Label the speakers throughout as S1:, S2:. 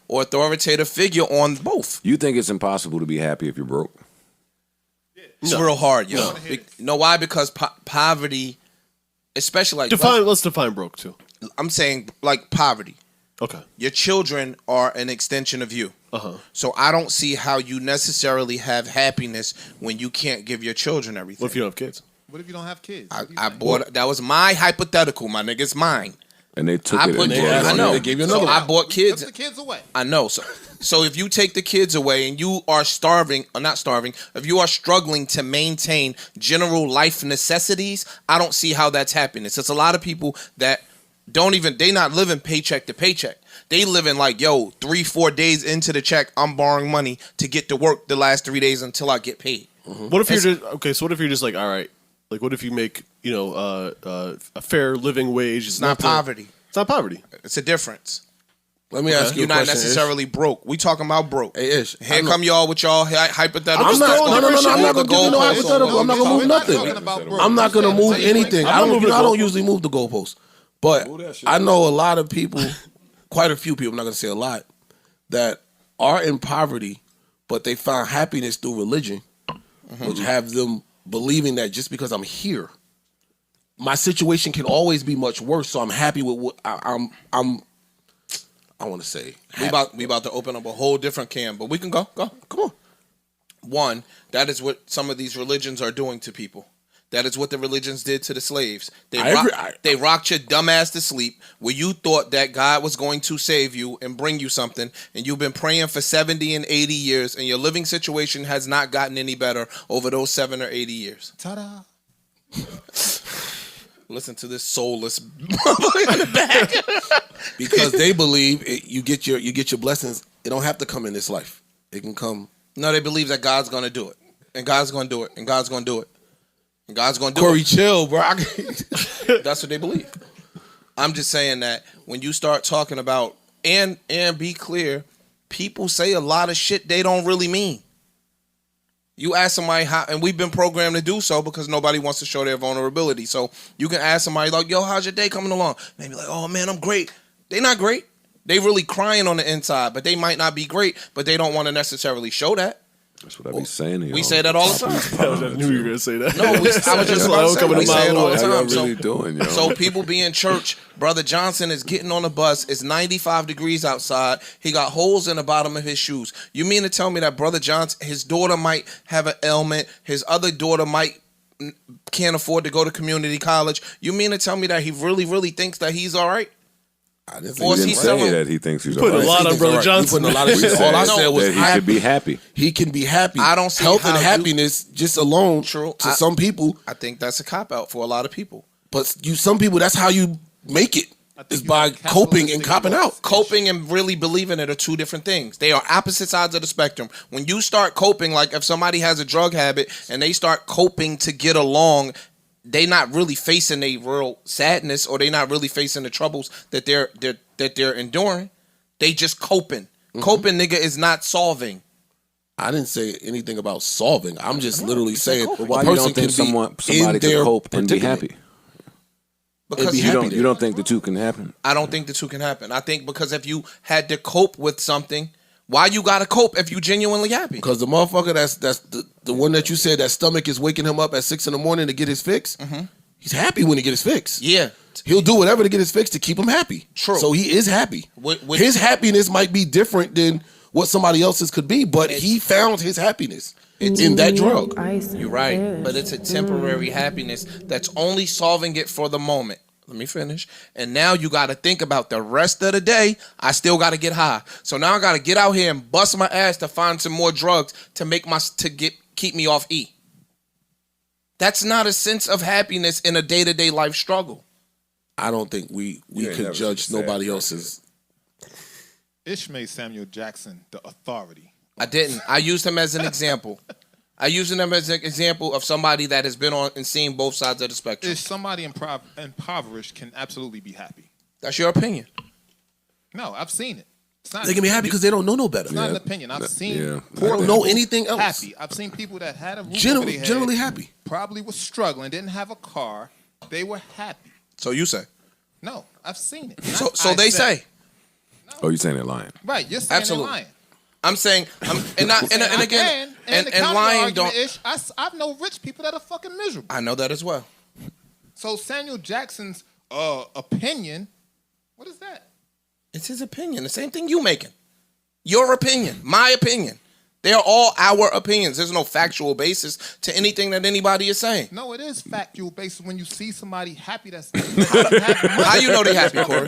S1: or authoritative figure on both.
S2: You think it's impossible to be happy if you're broke?
S1: It's real hard, yo. You know why? Because poverty, especially like
S3: let's define broke too.
S1: I'm saying like poverty.
S3: Okay.
S1: Your children are an extension of you. So I don't see how you necessarily have happiness when you can't give your children everything.
S3: What if you don't have kids?
S4: What if you don't have kids?
S1: I bought that was my hypothetical, my nigga. It's mine.
S2: And they took it.
S1: I know.
S3: They gave you another.
S1: So I bought kids.
S4: Took the kids away.
S1: I know. So if you take the kids away and you are starving, or not starving, if you are struggling to maintain general life necessities, I don't see how that's happiness. It's a lot of people that they not living paycheck to paycheck. They living like, yo, 3-4 days into the check, I'm borrowing money to get to work the last 3 days until I get paid.
S3: What if you're just so what if you're just like, all right, like what if you make a fair living wage?
S1: It's not poverty.
S3: It's not poverty.
S1: It's a difference.
S5: Let me ask you
S1: You're
S5: a question.
S1: not necessarily broke. We talking about broke.
S5: Hey, Ish.
S1: Here come y'all with y'all hypothetical.
S5: I'm not.
S1: stuff.
S5: No. I'm not gonna give you no hypothetical. I'm not gonna move nothing. I'm not gonna move anything. I don't usually move the goalposts, but I know a lot of people, quite a few people. I'm not gonna say a lot, that are in poverty, but they found happiness through religion, which have them believing that just because I'm here, my situation can always be much worse. So I'm happy with what I want to say.
S1: We about to open up a whole different can, but we can go. Come on. One, that is what some of these religions are doing to people. That is what the religions did to the slaves. They rocked your dumb ass to sleep where you thought that God was going to save you and bring you something, and you've been praying for 70 and 80 years, and your living situation has not gotten any better over those 7 or 80 years.
S4: Ta-da.
S1: Listen to this soulless motherfucker in the back.
S5: Because they believe you get your blessings. It don't have to come in this life. It can come.
S1: No, they believe that God's gonna do it, and God's gonna do it, and God's gonna do it, and God's gonna do
S5: Corey,
S1: it.
S5: chill, bro.
S1: That's what they believe. I'm just saying that when you start talking about and be clear, people say a lot of shit they don't really mean. You ask somebody how, and we've been programmed to do so because nobody wants to show their vulnerability. So you can ask somebody like, yo, how's your day coming along? Maybe like, oh man, I'm great. They not great. They really crying on the inside, but they might not be great, but they don't want to necessarily show that.
S2: That's what I be saying to you.
S1: We say that all the time.
S3: I knew you were gonna say that.
S1: No, I was just about to say we say it all the
S2: How y'all
S1: time.
S2: really doing, yo?
S1: So people be in church. Brother Johnson is getting on the bus. It's 95 degrees outside. He got holes in the bottom of his shoes. You mean to tell me that Brother Johnson, his daughter might have an ailment. His other daughter can't afford to go to community college. You mean to tell me that he really, really thinks that he's all right?
S5: I didn't
S2: He didn't say that he thinks he's all
S3: Putting a
S2: right.
S3: lot on Brother Johnson.
S5: Putting a lot of shit. All I said was
S2: that he should be happy.
S5: He can be happy.
S1: I don't see
S5: health and
S1: how
S5: happiness just alone.
S1: True.
S5: To some people,
S1: I think that's a cop out for a lot of people.
S5: but some people that's how you make it is by coping and copping out.
S1: Coping and really believing it are two different things. They are opposite sides of the spectrum. When you start coping, like if somebody has a drug habit and they start coping to get along, they not really facing a real sadness, or they not really facing the troubles that they're enduring. They just coping. Mm-hmm. Coping, nigga, is not solving.
S5: I didn't say anything about solving. I'm just literally saying
S2: But why you don't think somebody could cope and be happy?
S1: Because
S2: You don't think the two can happen?
S1: I don't think the two can happen. I think because if you had to cope with something, why you gotta cope if you genuinely happy?
S5: Because the motherfucker that's the one that you said that stomach is waking him up at 6 a.m. to get his fix. Mm-hmm. He's happy when he get his fix.
S1: Yeah,
S5: he'll do whatever to get his fix to keep him happy.
S1: True.
S5: So he is happy. His happiness might be different than what somebody else's could be, but he found his happiness in that drug.
S1: You're right, but it's a temporary happiness that's only solving it for the moment. Let me finish. And now you got to think about the rest of the day. I still got to get high. So now I got to get out here and bust my ass to find some more drugs to keep me off E. That's not a sense of happiness in a day-to-day life struggle.
S5: I don't think we could judge nobody else's.
S4: Ish made Samuel Jackson the authority.
S1: I didn't. I used him as an example. I used him as an example of somebody that has been on and seen both sides of the spectrum.
S4: If somebody impoverished can absolutely be happy.
S1: That's your opinion.
S4: No, I've seen it.
S5: They can be happy because they don't know no better.
S4: It's not an opinion. I've seen
S5: They don't know anything else.
S4: happy. I've seen people that had a roof over their head,
S5: generally happy.
S4: probably was struggling, didn't have a car. They were happy.
S1: So you say.
S4: No, I've seen it.
S1: So they say.
S2: Oh, you saying they're lying?
S4: Right, you're saying
S1: Absolutely.
S4: they're lying.
S1: I'm saying, and again,
S4: and the
S1: lying don't.
S4: I know rich people that are fucking miserable.
S1: I know that as well.
S4: So Samuel Jackson's opinion, what is that?
S1: It's his opinion. The same thing you making. Your opinion, my opinion. They are all our opinions. There's no factual basis to anything that anybody is saying.
S4: No, it is factual basis when you see somebody happy. How
S1: you know they happy, Corey?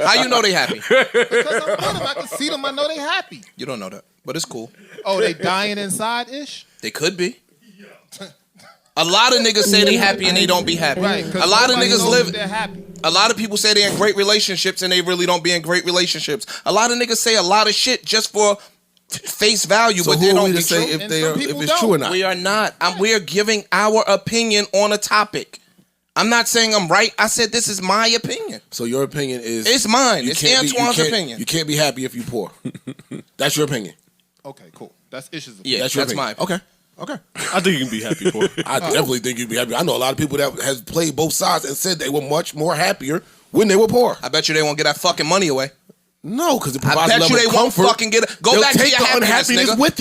S1: How you know they happy?
S4: Because I'm with them. I can see them. I know they happy.
S1: You don't know that, but it's cool.
S4: Oh, they dying inside ish?
S1: They could be. A lot of niggas say they happy and they don't be happy.
S4: Right,
S1: a lot of niggas live.
S4: They're happy.
S1: A lot of people say they're in great relationships and they really don't be in great relationships. A lot of niggas say a lot of shit just for face value,
S5: So
S1: but
S5: who
S1: they
S5: are
S1: don't
S5: we
S1: be
S5: to say
S1: true.
S5: if it's true or not?
S1: We are not. We are giving our opinion on a topic. I'm not saying I'm right. I said this is my opinion.
S5: So your opinion is
S1: it's mine.
S5: you
S1: It's
S5: can't be-
S1: Antoine's
S5: you can't-
S1: opinion.
S5: You can't be happy if you poor. That's your opinion.
S4: Okay, cool. That's Ish's.
S1: Yeah,
S5: That's your
S1: that's my
S5: opinion.
S1: opinion.
S5: Okay.
S3: I think you can be happy for it.
S5: I definitely think you'd be happy. I know a lot of people that has played both sides and said they were much more happier when they were poor.
S1: I bet you they won't get that fucking money away.
S5: No, because it
S1: I
S5: provides a
S1: bet you
S5: level
S1: they
S5: of
S1: won't
S5: comfort.
S1: fucking get it. Go
S5: They'll
S1: back to
S5: take
S1: your
S5: the
S1: happiness,
S5: unhappiness
S1: nigga.
S5: with